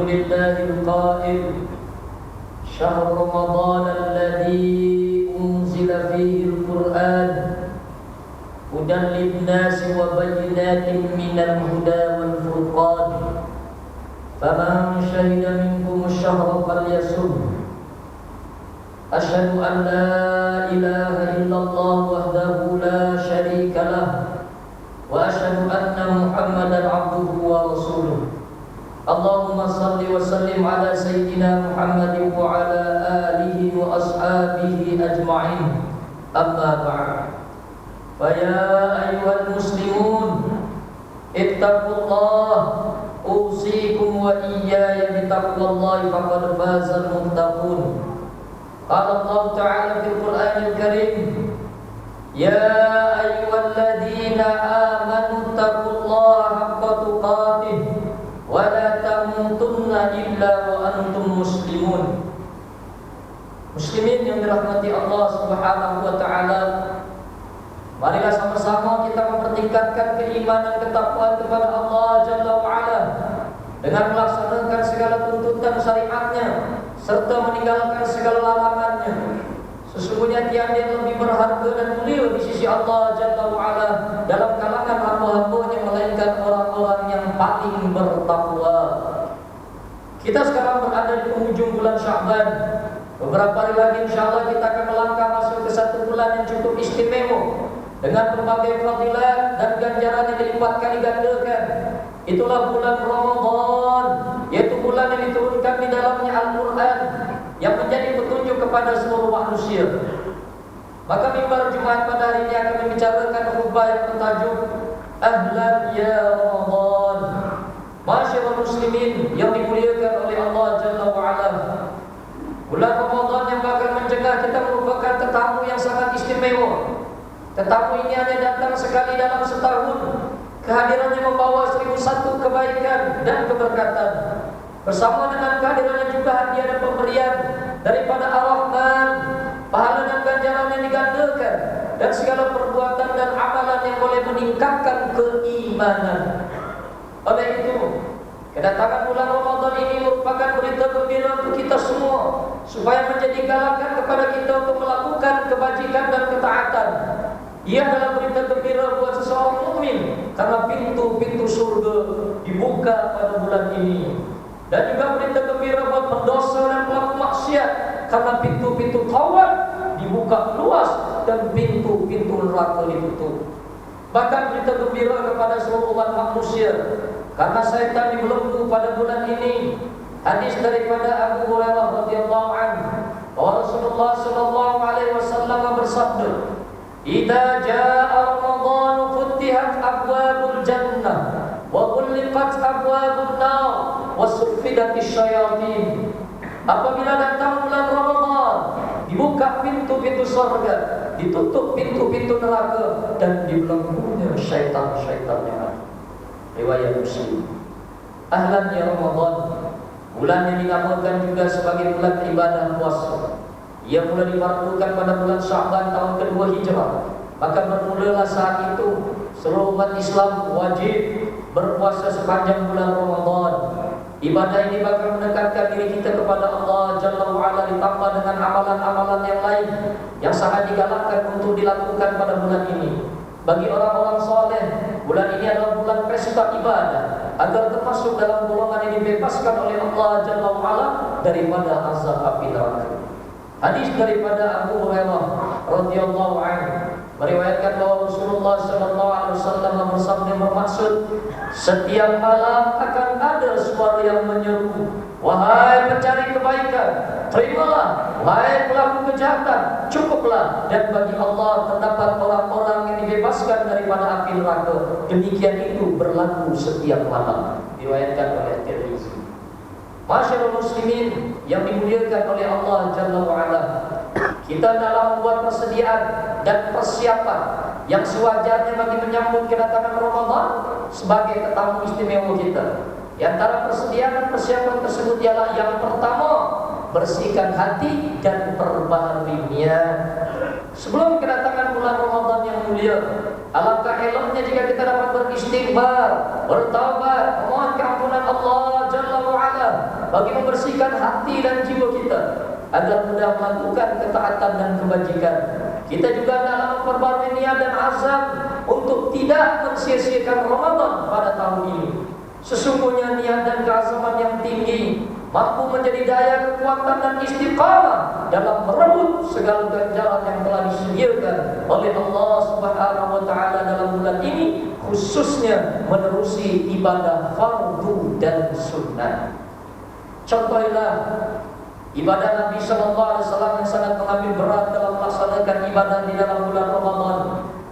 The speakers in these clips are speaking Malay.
لله القائل شهر رمضان الذي أنزل فيه القرآن هدى للناس وبينات من الهدى والفرقان فمن شهد منكم الشهر فليصم. أشهد أن لا إله إلا الله وحده لا شريك له وأشهد أن محمدا عبده ورسوله. اللهم صل وسلم على سيدنا محمد وعلى آله وأصحابه أجمعين. أما بعد، فيا أيها المسلمون اتقوا الله، أوصيكم وإياي بتقوى الله فقد فاز المتقون. قال الله تعالى في القرآن الكريم: يا أيها الذين آمنوا اتقوا الله حق تقاته ولا تموتن إلا وأنتم مسلمون. Muslimin yang dirahmati Allah Subhanahu wa taala, marilah sama-sama kita mempertingkatkan keimanan ketakwaan kepada Allah Jalla wa Ala dengan melaksanakan segala tuntutan syariatnya serta meninggalkan segala larangannya. Sesungguhnya tiada yang lebih berharga dan mulia di sisi Allah Jalla wa Ala dalam kalangan hamba-hambanya melainkan orang-orang yang paling bertakwa. Kita sekarang berada di penghujung bulan Sya'ban. Beberapa hari lagi insyaAllah kita akan melangkah masuk ke satu bulan yang cukup istimewa dengan berbagai fadilat dan ganjaran yang dilipat kali gandakan. Itulah bulan Ramadan, yaitu bulan yang diturunkan di dalamnya Al-Quran yang menjadi petunjuk kepada seluruh manusia. Maka mimbar Jumat pada hari ini akan membicarakan khutbah yang bertajuk Ahlan ya Ramadan. Masyarakat muslimin yang dimuliakan oleh Allah Jalla wa Ala, bulan Ramadan yang bakal mencegah kita merupakan tetamu yang sangat istimewa. Tetamu ini hanya datang sekali dalam setahun. Kehadirannya membawa 1001 kebaikan dan keberkatan. Bersama dengan kehadirannya juga hadiah dan pemberian daripada Ar-Rahman, pahala dan ganjaran yang digandakan, dan segala perbuatan dan amalan yang boleh meningkatkan keimanan. Oleh itu, kedatangan bulan Ramadan ini merupakan berita gembira untuk kita semua, supaya menjadi galakan kepada kita untuk melakukan kebajikan dan ketaatan. Ia adalah berita gembira buat seseorang mukmin karena pintu-pintu surga dibuka pada bulan ini, dan juga berita gembira buat pendosa dan pelaku maksiat karena pintu-pintu taubat dibuka luas dan pintu-pintu neraka ditutup. Bahkan berita gembira kepada seluruh umat manusia karena syaitan dibelenggu pada bulan ini. Hadis daripada Abu Hurairah radhiyallahu anhu bahwa Rasulullah sallallahu alaihi wasallam bersabda, "Idza jaa Ramadan futihat abwabul jannah wa ghulqat abwabun nar wa suffidatisy syayatin." Apabila datang bulan Ramadan, dibuka pintu-pintu surga, ditutup pintu-pintu neraka, dan dibelenggunya syaitan-syaitan yang ada. Riwayat Muslim. Ahlan ya Ramadan, bulan yang dinamakan juga sebagai bulan ibadah puasa. Ia mula difardukan pada bulan Sya'ban tahun kedua Hijrah. Maka bermulalah saat itu seluruh umat Islam wajib berpuasa sepanjang bulan Ramadan. Ibadah ini bakal mendekatkan diri kita kepada Allah Jalla wa Ala, ditambah dengan amalan-amalan yang lain yang sangat digalakkan untuk dilakukan pada bulan ini. Bagi orang-orang soleh, bulan ini adalah bulan pesta ibadah agar termasuk dalam golongan yang dibebaskan oleh Allah Jalla wa Ala daripada azab api neraka. Hadis daripada Abu Hurairah radhiyallahu anhu meriwayatkan bahwa Rasulullah sallallahu alaihi wasallam bersabda bermaksud, setiap malam akan ada suara yang menyeru, "Wahai pencari kebaikan, terimalah, wahai pelaku kejahatan, cukuplah, dan bagi Allah terdapat orang-orang yang dibebaskan daripada api neraka." Demikian itu berlaku setiap malam. Diriwayatkan oleh Tirmizi. Masyarakat muslimin yang dimuliakan oleh Allah Jalla wa Ala, kita dalam membuat persediaan dan persiapan yang sewajarnya bagi menyambut kedatangan Ramadan sebagai tetamu istimewa kita. Di antara persediaan dan persiapan tersebut ialah yang pertama, bersihkan hati dan perbaharui niat. Sebelum kedatangan bulan Ramadan yang mulia, alangkah eloknya jika kita dapat beristighfar, bertaubat, memohon keampunan Allah Jalla wa Ala bagi membersihkan hati dan jiwa kita agar mudah melakukan ketaatan dan kebajikan. Kita juga dalam memperbarui niat dan azam untuk tidak mensia-siakan Ramadan pada tahun ini. Sesungguhnya niat dan keazaman yang tinggi mampu menjadi daya kekuatan dan istiqamah dalam merebut segala ganjaran yang telah disediakan oleh Allah Subhanahu wa taala dalam bulan ini, khususnya menerusi ibadah fardu dan sunnah. Contohlah ibadah Nabi sallallahu alaihi wasallam yang sangat mengambil berat dalam melaksanakan ibadah di dalam bulan Ramadan,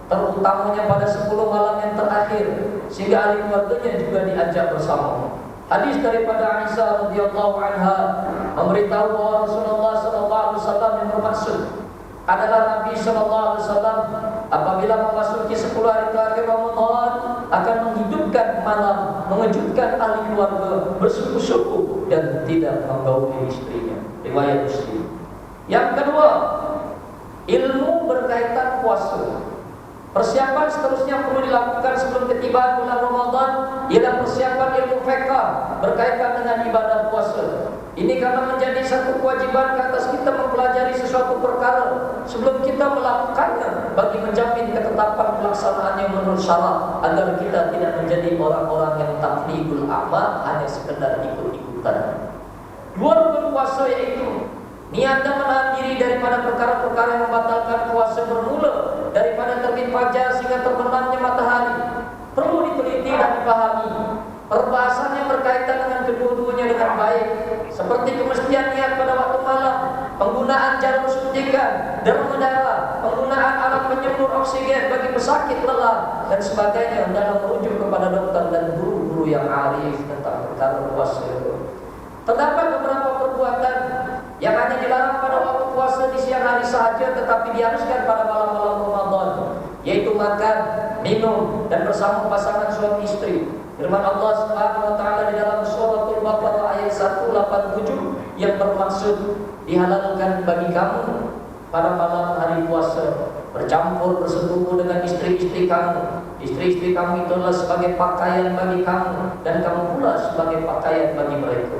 terutamanya pada 10 malam yang terakhir, sehingga ahli keluarganya juga diajak bersama. Hadis daripada Aisyah radhiyallahu anha memberitahu bahwa Rasulullah sallallahu alaihi wasallam yang bermaksud adalah Nabi sallallahu alaihi wasallam apabila memasuki 10 hari terakhir Ramadan akan menghidupkan malam, mengejutkan ahli keluarga, bersuku-suku dan tidak menggauli istrinya. Riwayat Muslim. Yang kedua, ilmu berkaitan puasa. Persiapan seterusnya perlu dilakukan sebelum ketibaan bulan Ramadan ialah persiapan ilmu fiqh berkaitan dengan ibadah puasa. Ini karena menjadi satu kewajiban ke atas kita mempelajari sesuatu perkara sebelum kita melakukannya bagi menjamin ketetapan pelaksanaannya menurut syarat agar kita tidak menjadi orang-orang yang tafridul amal hanya sekedar ikut-ikutan. Dua rukun puasa yaitu niat dan menahan diri daripada perkara-perkara yang membatalkan puasa bermula daripada terbit fajar sehingga terbenamnya matahari perlu diteliti dan dipahami. Perbahasan yang berkaitan dengan kedua-duanya dengan baik, seperti kemestian niat pada waktu malam, penggunaan jarum suntikan, derma darah, penggunaan alat penyembur oksigen bagi pesakit lelah dan sebagainya dalam merujuk kepada dokter dan guru-guru yang arif tentang perkara puasa. Terdapat beberapa perbuatan yang hanya dilarang pada waktu puasa di siang hari sahaja tetapi diharuskan pada malam-malam Ramadan, yaitu makan, minum dan bersama pasangan suami istri. Firman Allah Subhanahu wa taala di dalam surah Al-Baqarah ayat 187 yang bermaksud dihalalkan bagi kamu pada malam hari puasa bercampur bersetubuh dengan istri-istri kamu. Istri-istri kamu itu adalah sebagai pakaian bagi kamu dan kamu pula sebagai pakaian bagi mereka.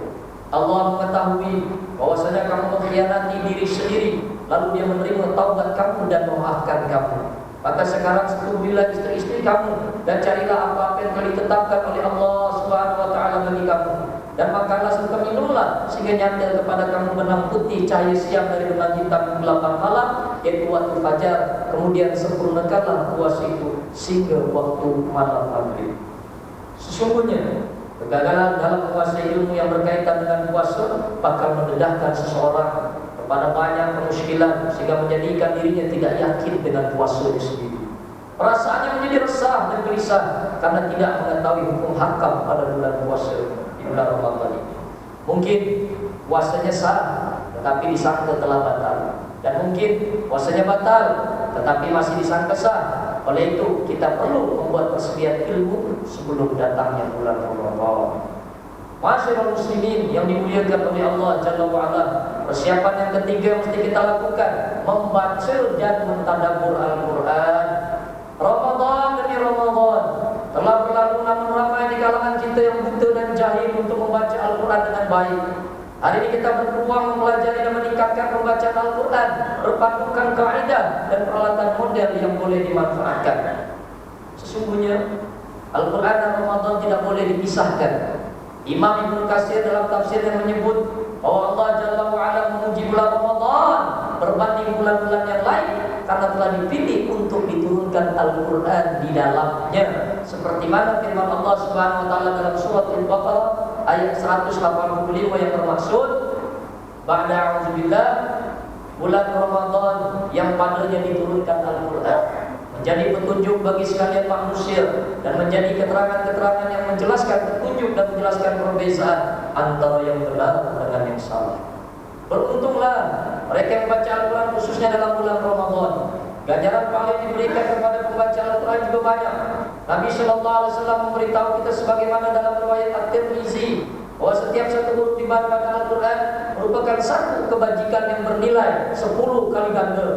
Allah mengetahui bahwasanya kamu mengkhianati diri sendiri, lalu Dia menerima taubat kamu dan memaafkan kamu. Maka sekarang setubuhilah istri-istri kamu dan carilah apa-apa yang telah ditetapkan oleh Allah Subhanahu wa taala bagi kamu. Dan makanlah serta minumlah sehingga nyata kepada kamu benang putih cahaya siang dari benang hitam kegelapan malam, yaitu waktu fajar. Kemudian sempurnakanlah puasa itu sehingga waktu malam maghrib. Sesungguhnya kegagalan dalam menguasai ilmu yang berkaitan dengan puasa bakal mendedahkan seseorang kepada banyak kemuskilan sehingga menjadikan dirinya tidak yakin dengan puasanya sendiri. Perasaannya menjadi resah dan gelisah karena tidak mengetahui hukum hakam pada bulan puasa di bulan Ramadan ini. Mungkin puasanya sah tetapi disangka telah batal, dan mungkin puasanya batal tetapi masih disangka sah. Oleh itu kita perlu membuat persediaan ilmu sebelum datangnya bulan Ramadan. Masyaallah muslimin yang dimuliakan oleh Allah Jalla wa Ala, persiapan yang ketiga yang mesti kita lakukan membaca dan mentadabbur Al-Quran. Ramadan demi Ramadan telah berlalu, namun ramai di kalangan kita yang buta dan jahil untuk membaca Al-Quran dengan baik. Hari ini kita berpeluang mempelajari dan meningkatkan pembacaan Al-Quran berpadukan kaidah dan peralatan model yang boleh dimanfaatkan. Sesungguhnya Al-Quran dan Ramadan tidak boleh dipisahkan. Imam Ibnu Katsir dalam tafsir yang menyebut bahwa Allah Jalla wa Ala memuji bulan Ramadan berbanding bulan-bulan yang lain karena telah dipilih untuk diturunkan Al-Quran di dalamnya, seperti mana firman Allah Subhanahu wa taala dalam surat Al-Baqarah ayat 185 yang bermaksud ba'da a'udzubillah, bulan Ramadan yang padanya diturunkan Al-Quran menjadi petunjuk bagi sekalian manusia dan menjadi keterangan-keterangan yang menjelaskan petunjuk dan menjelaskan perbezaan antara yang benar dengan yang salah. Beruntunglah mereka yang membaca Al-Quran khususnya dalam bulan Ramadan. Ganjaran paling diberikan kepada pembaca Al-Quran juga banyak. Nabi sallallahu alaihi wasallam memberitahu kita sebagaimana dalam riwayat At-Tirmizi bahwa setiap satu huruf dibaca pada Al-Quran merupakan satu kebajikan yang bernilai 10 kali ganda.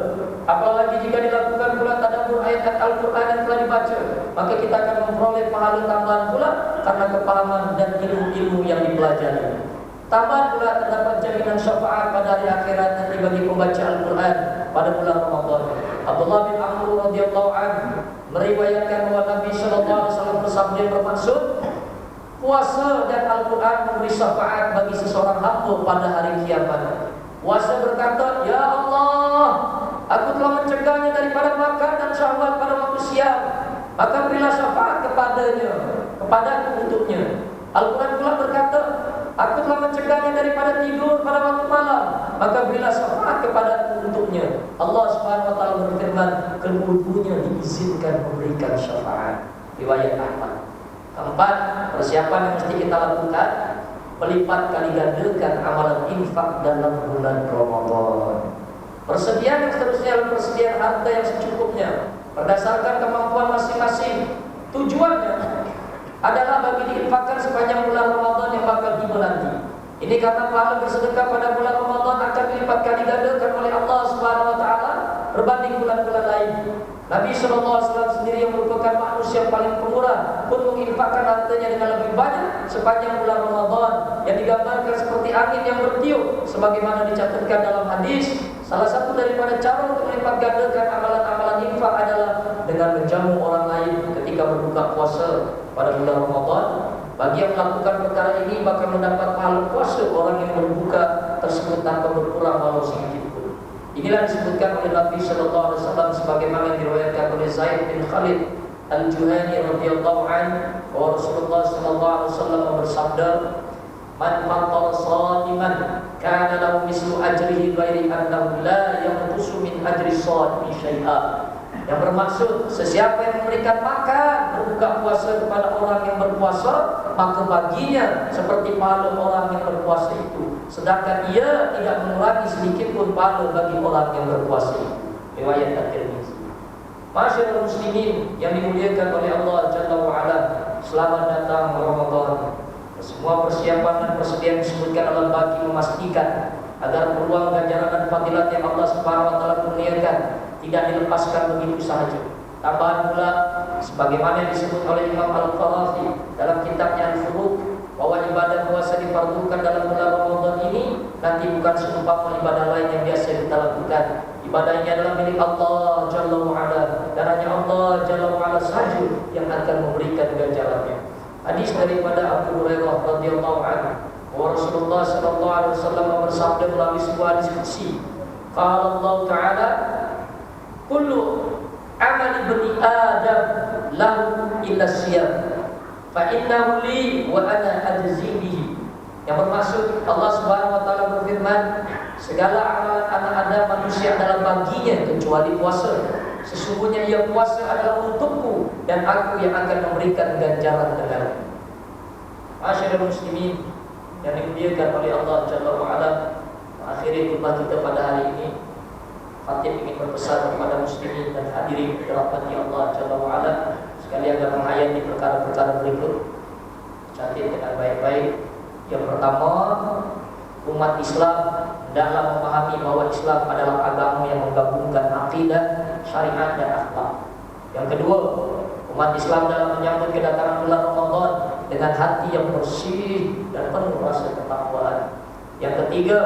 Apalagi jika dilakukan pula tadabbur ayat Al-Quran yang telah dibaca, maka kita akan memperoleh pahala tambahan pula karena kepahaman dan ilmu-ilmu yang dipelajari. Tambahan pula terdapat jaminan syafaat pada hari akhirat nanti bagi pembaca Al-Quran pada bulan Ramadan. Abdullah bin Amr radhiyallahu anhu meriwayatkan bahwa Nabi sallallahu alaihi wasallam bersabda bermaksud puasa dan Al-Quran memberi syafaat bagi seseorang hamba pada hari kiamat. Puasa berkata, "Ya Allah, aku telah mencegahnya daripada makan dan syahwat pada waktu siang, maka berilah syafaat kepadaku untuknya." Al-Quran pula berkata, "Aku telah mencegahnya daripada tidur pada waktu malam, maka berilah syafaat kepadaku untuknya." Allah Subhanahu wa taala berfirman, "Keduanya diizinkan memberikan syafaat." Riwayat Ahmad. Keempat, persiapan yang mesti kita lakukan, melipat kali gandakan amalan infak dalam bulan Ramadan. Persediaan yang seterusnya adalah persediaan harta yang secukupnya berdasarkan kemampuan masing-masing. Tujuannya adalah bagi diinfakkan sepanjang bulan Ramadan yang bakal tiba nanti. Ini karena pahala bersedekah pada bulan Ramadan akan dilipat kali gandakan oleh Allah Subhanahu wa taala berbanding bulan-bulan lain. Nabi sallallahu alaihi wasallam sendiri yang merupakan manusia paling pemurah pun menginfakkan hartanya dengan lebih banyak sepanjang bulan Ramadan yang digambarkan seperti angin yang bertiup sebagaimana dicatatkan dalam hadis. Salah satu daripada cara untuk melipat gandakan amalan-amalan infak adalah dengan menjamu orang lain ketika berbuka puasa pada bulan Ramadan. Bagi yang melakukan perkara ini bakal mendapat pahala puasa orang yang berbuka tersebut tanpa berkurang walau sedikit pun. Inilah disebutkan oleh Nabi sallallahu alaihi wasallam sebagaimana yang diriwayatkan oleh Zaid bin Khalid Al-Juhani radhiyallahu anhu bahwa Rasulullah sallallahu alaihi wasallam bersabda, "Man fattara shadiman kana lahu mislu ajrihi ghairi annahu la yanqusu min ajri shadimi syai'a." Yang bermaksud, sesiapa yang memberikan makan berbuka puasa kepada orang yang berpuasa, maka baginya seperti pahala orang yang berpuasa itu, sedangkan ia tidak mengurangi sedikit pun pahala bagi orang yang berpuasa itu. Riwayat At-Tirmidzi. Masyaallah muslimin yang dimuliakan oleh Allah Jalla wa Ala, selamat datang Ramadan. Semua persiapan dan persediaan disebutkan adalah bagi memastikan agar peluang ganjaran dan fadilat yang Allah Subhanahu wa taala kurniakan tidak dilepaskan begitu sahaja. Tambahan pula sebagaimana disebut oleh Imam Al-Qarafi dalam kitabnya Al-Furuq bahwa ibadah puasa difardukan dalam bulan Ramadan ini nanti bukan seumpama ibadah lain yang biasa kita lakukan. Ibadah ini adalah milik Allah Jalla wa Ala dan hanya Allah Jalla wa Ala sahaja yang akan memberikan ganjarannya. Hadis daripada Abu Hurairah radhiyallahu anhu bahwa Rasulullah sallallahu alaihi wasallam bersabda melalui sebuah hadis qudsi, qala Allah Ta'ala, "Kullu amali bani Adam lahu illa siyam, fa innahu li wa ana ajzi bihi." Yang bermaksud Allah Subhanahu wa taala berfirman, segala amalan anak Adam manusia adalah baginya kecuali puasa. Sesungguhnya ia puasa adalah untukku dan aku yang akan memberikan ganjaran dengannya. Masyaallah muslimin yang dimuliakan oleh Allah Jalla wa Ala, mengakhiri khutbah kita pada hari ini, Khatib ingin berpesan kepada muslimin dan hadirin dirahmati Allah Jalla wa Ala sekali agar menghayati perkara-perkara berikut. Catat dengan baik-baik. Yang pertama, umat Islam hendaklah memahami bahwa Islam adalah agama yang menggabungkan akidah, syariat dan akhlak. Yang kedua, umat Islam dalam menyambut kedatangan bulan Ramadan dengan hati yang bersih dan penuh rasa ketakwaan. Yang ketiga,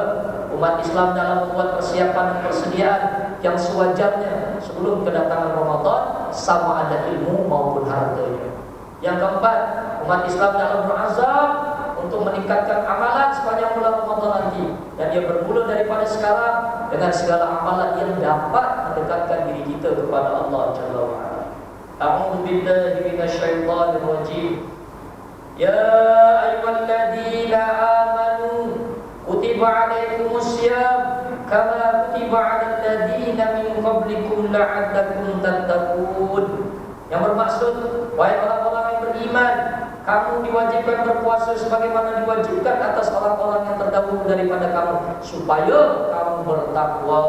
umat Islam dalam membuat persiapan dan persediaan yang sewajarnya sebelum kedatangan Ramadan, sama ada ilmu maupun hartanya. Yang keempat, umat Islam dalam berazam untuk meningkatkan amalan sepanjang bulan Ramadan nanti, dan dia bermula daripada sekarang dengan segala amalan yang dapat mendekatkan diri kita kepada Allah Jalla wa Ala. A'udzu billahi minasyaitonir rajim. Ya ayyuhalladzina amanu kutiba 'alaikumus syiyam kama kutiba 'alal ladzina min qablikum la'allakum tattaqun. Yang bermaksud, wahai orang-orang yang beriman, kamu diwajibkan berpuasa sebagaimana diwajibkan atas orang-orang yang terdahulu daripada kamu, supaya kamu bertakwa.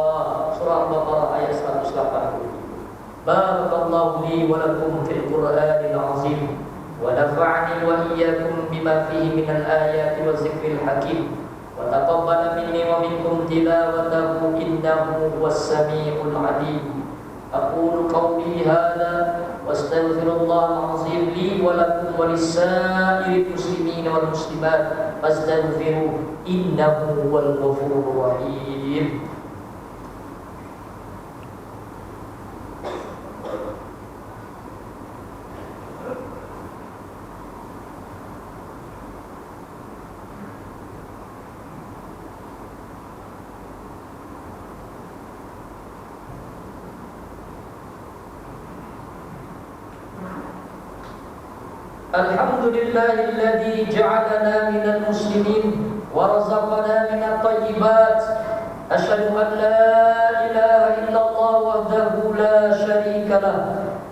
Surah Al-Baqarah ayat 180. Barakallahu li wa lakum fil Qur'anil azim wa nafa'ani wa iyyakum bima fihi minal ayati wa zikril hakim wa taqabbala minni wa minkum tilawatahu innahu huwas samiul alim. Aqulu qawli hadza wa astaghfirullahal azim li li wa lakum wa lissairil muslimin wal muslimat fastaghfiru innahu huwal ghafurur rahim. Alhamdulillahilladzi ja'alana minal muslimin wa razaqana minat thayyibat. Asyhadu an la ilaha illallah wahdahu la syarika lah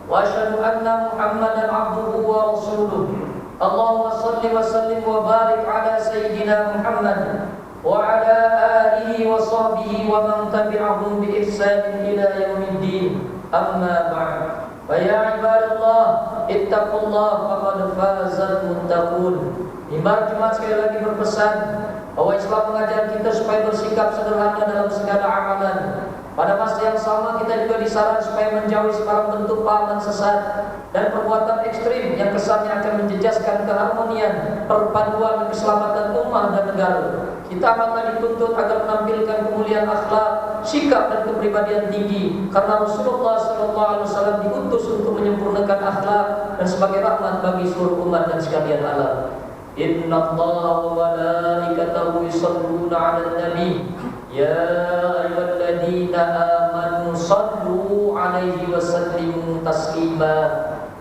wa asyhadu anna Muhammadan abduhu wa rasuluh. Allahumma shalli wa sallim wa barik ala sayyidina Muhammad wa ala alihi wa sahbihi wa man tabi'ahum bi ihsan ila yaumiddin. Amma ba'd. Fa ya ibadallah ittaqullah faqad fazal muttaqun. Mimbar Jumat sekali lagi berpesan bahwa Islam mengajar kita supaya bersikap sederhana dalam segala amalan. Pada masa yang sama kita juga disarankan supaya menjauhi sebarang bentuk pahaman sesat dan perbuatan ekstrim yang kesannya akan menjejaskan keharmonian, perpaduan, keselamatan ummah dan negara. Kita amatlah dituntut agar menampilkan kemuliaan akhlak, sikap dan kepribadian tinggi, karena Rasulullah SAW diutus untuk menyempurnakan akhlak dan sebagai rahmat bagi seluruh umat dan sekalian alam. Inna Allah wa malaikatahu yusalluna 'alan nabi ya ayyuhalladzina amanu sallu 'alaihi wa sallimu taslima.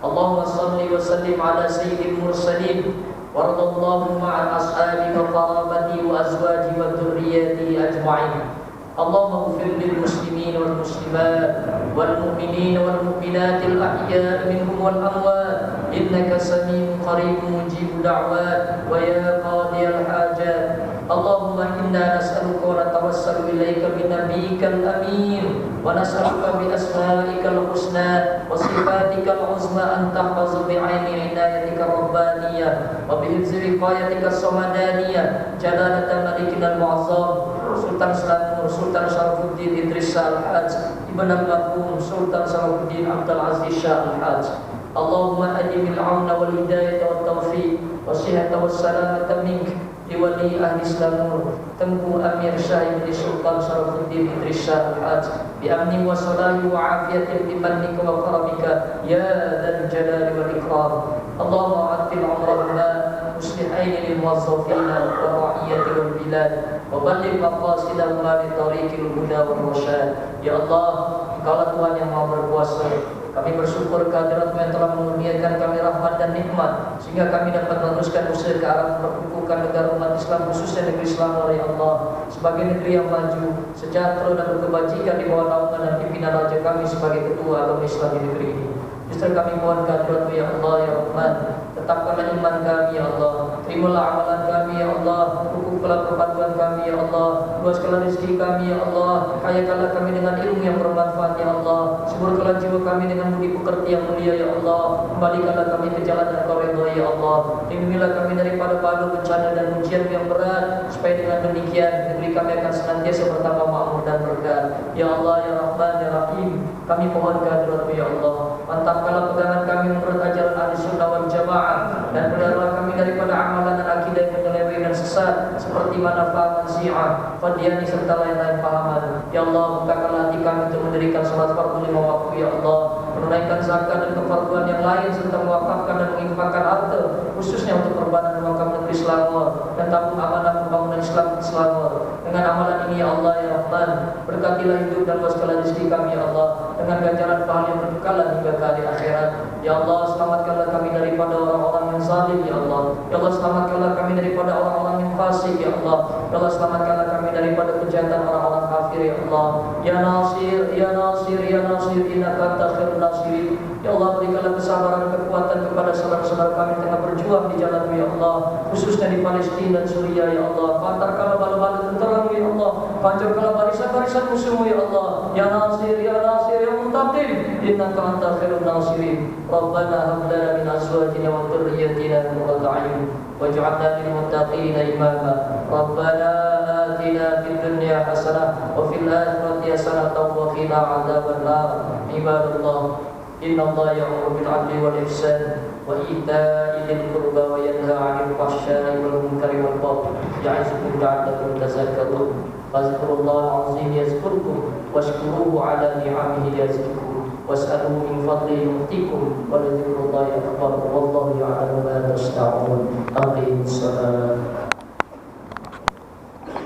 Allahumma salli wa sallim 'ala sayyidil mursalin warḍallahu ma'al ashabi wa qarabati wa azwaji wa dzurriyyati ajma'in. Allahumma ighfir lil muslimin wal muslimat wal mu'minin wal mu'minatil ahya'i minhum wal amwat innaka samii'un qariibun mujibud da'wat wa ya qadiyal hajat. Allahumma inna nas'aluka wa natawassalu ilaika bi nabiyyikal amin wa nas'aluka bi asma'ikal husna wa sifatikal uzma an tahfazu bi 'aini inayatika rabbaniyah wa bi hifzi rifayatika samadaniyah jalalatan malikina al-mu'azzam Sultan Selangor Sultan Syarafuddin Idris Al-Hajj Ibn Al-Marhum Sultan Syarafuddin Abdul Aziz Shah Al-Hajj. Allahumma adimil auna wal hidayata wat taufiq wasihhata wassalamata mink liwali ahli Selangor Tengku Amir Syah Ibn Sultan Syarafuddin Idris Shah Al-Hajj bi amni wa salahi wa afiyatin bi mannika wa karamika ya dzal jalali wal ikram. Allahumma atil umrana muslihaini lil muwazzafina wa ra'iyati wal bilad wa balligh maqasidahum bi tariqil huda wal rasyad. Ya Allah, Engkaulah Tuhan yang Maha berkuasa. Kami bersyukur kehadirat-Mu yang telah menurunkan kami rahmat dan nikmat sehingga kami dapat meneruskan usaha ke arah memperkukuhkan negara umat Islam, khususnya negeri Selangor, ya Allah, sebagai negeri yang maju, sejahtera dan berkebajikan di bawah naungan dan pimpinan raja kami sebagai ketua agama Islam di negeri ini. Justru kami mohon kehadirat-Mu ya Allah ya Rahman. Tetapkanlah iman kami ya Allah. Terimalah amalan kami ya Allah. Hukumkanlah perpaduan kami ya Allah. Luaskanlah rezeki kami ya Allah. Kayakanlah kami dengan ilmu yang bermanfaat ya Allah. Suburkanlah jiwa kami dengan budi pekerti yang mulia ya Allah. Kembalikanlah kami ke jalan yang Kau ridhai ya Allah. Lindungilah kami daripada bala bencana dan ujian yang berat, supaya dengan demikian negeri kami akan senantiasa bertambah makmur dan berkah. Ya Allah ya Rahman ya Rahim, kami mohon kehadirat-Mu ya Allah. Mantapkanlah pegangan kami menurut ajaran Ahlussunnah wal Jamaah dan peliharalah kami daripada amalan dan akidah yang menyeleweng dan sesat seperti mana fahaman Syiah, Qadiani serta lain-lain pahaman. Ya Allah, bukakanlah hati kami untuk mendirikan salat fardu 5 waktu ya Allah, menunaikan zakat dan kefarduan yang lain serta mewakafkan dan menginfakkan harta khususnya untuk perbanan wakaf negeri Selangor dan tabung amanah pembangunan Islam di Selangor. Dengan amalan ini ya Allah ya Rahman, berkatilah hidup dan luaskanlah rezeki kami ya Allah dengan ganjaran pahala yang berkekalan hingga ke hari akhirat. Ya Allah, selamatkanlah kami daripada orang-orang yang zalim ya Allah. Ya Allah, selamatkanlah kami daripada orang-orang yang fasik ya Allah. Ya Allah, selamatkanlah kami daripada kejahatan orang-orang kafir ya Allah. Ya Nasir, ya Nasir, ya Nasir, innaka antal khairun nasirin. Ya Allah, berikanlah kesabaran dan kekuatan kepada saudara-saudara kami yang tengah berjuang di jalan-Mu ya Allah, khususnya di Palestina dan Suriah ya Allah. Pantarkanlah bala-bala tentera-Mu ya Allah, pancurkanlah barisan-barisan musuh-Mu ya Allah. Ya Nasir, ya Nasir, ya Muntakim, innaka antal khairun nasirin. Rabbana hab lana min azwajina wa dhurriyyatina qurrata a'yun waj'alna lil muttaqina imama. Rabbana atina fid dunya hasanah wa fil akhirati hasanah wa qina adzabannar. Ibadallah, Innallaha ya'muru bil 'adli wal ihsan wa ita'i dzil qurba wa yanha 'anil fahsya'i wal munkari wal baghi ya'izukum la'allakum tadhakkarun. Fadhkurullaha 'azim yazkurkum washkuruhu 'ala ni'amihi yazidkum was'aluhu min fadlihi yu'tikum wa la dzikrullahi akbar wallahu ya'lamu ma tasna'un. Aqimus shalah.